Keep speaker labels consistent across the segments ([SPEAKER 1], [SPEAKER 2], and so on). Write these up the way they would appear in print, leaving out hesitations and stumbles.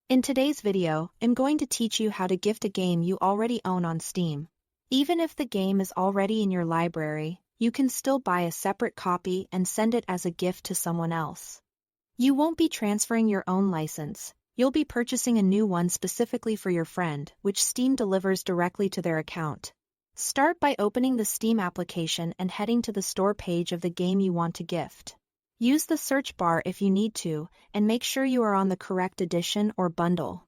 [SPEAKER 1] In today's video, I'm going to teach you how to gift a game you already own on Steam. Even if the game is already in your library, you can still buy a separate copy and send it as a gift to someone else. You won't be transferring your own license, you'll be purchasing a new one specifically for your friend, which Steam delivers directly to their account. Start by opening the Steam application and heading to the store page of the game you want to gift. Use the search bar if you need to, and make sure you are on the correct edition or bundle.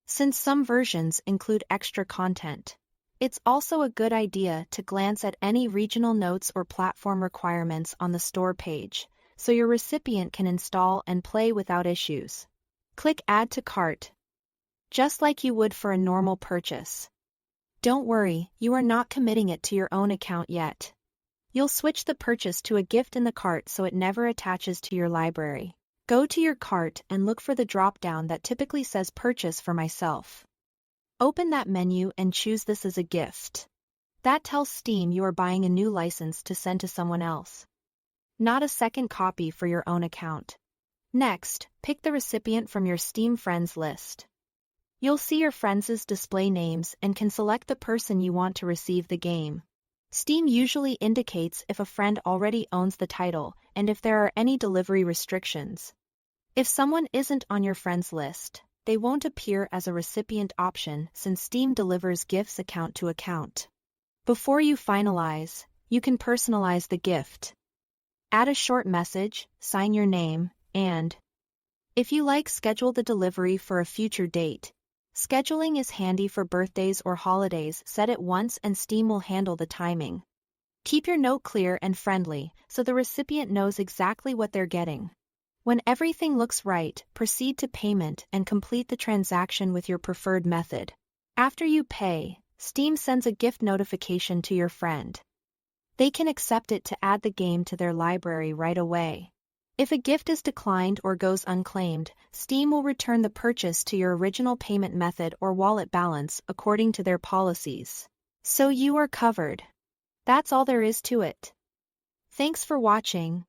[SPEAKER 1] Since some versions include extra content, it's also a good idea to glance at any regional notes or platform requirements on the store page, so your recipient can install and play without issues. Click Add to Cart, just like you would for a normal purchase. Don't worry, you are not committing it to your own account yet. You'll switch the purchase to a gift in the cart so it never attaches to your library. Go to your cart and look for the drop-down that typically says Purchase for Myself. Open that menu and choose this as a gift. That tells Steam you are buying a new license to send to someone else, not a second copy for your own account. Next, pick the recipient from your Steam friends list. You'll see your friends' display names and can select the person you want to receive the game. Steam usually indicates if a friend already owns the title and if there are any delivery restrictions. If someone isn't on your friends list, they won't appear as a recipient option since Steam delivers gifts account to account. Before you finalize, you can personalize the gift. Add a short message, sign your name, and, if you like, schedule the delivery for a future date. Scheduling is handy for birthdays or holidays. Set it once and Steam will handle the timing. Keep your note clear and friendly so the recipient knows exactly what they're getting. When everything looks right, proceed to payment and complete the transaction with your preferred method. After you pay, Steam sends a gift notification to your friend. They can accept it to add the game to their library right away. If a gift is declined or goes unclaimed, Steam will return the purchase to your original payment method or wallet balance according to their policies. So you are covered. That's all there is to it. Thanks for watching.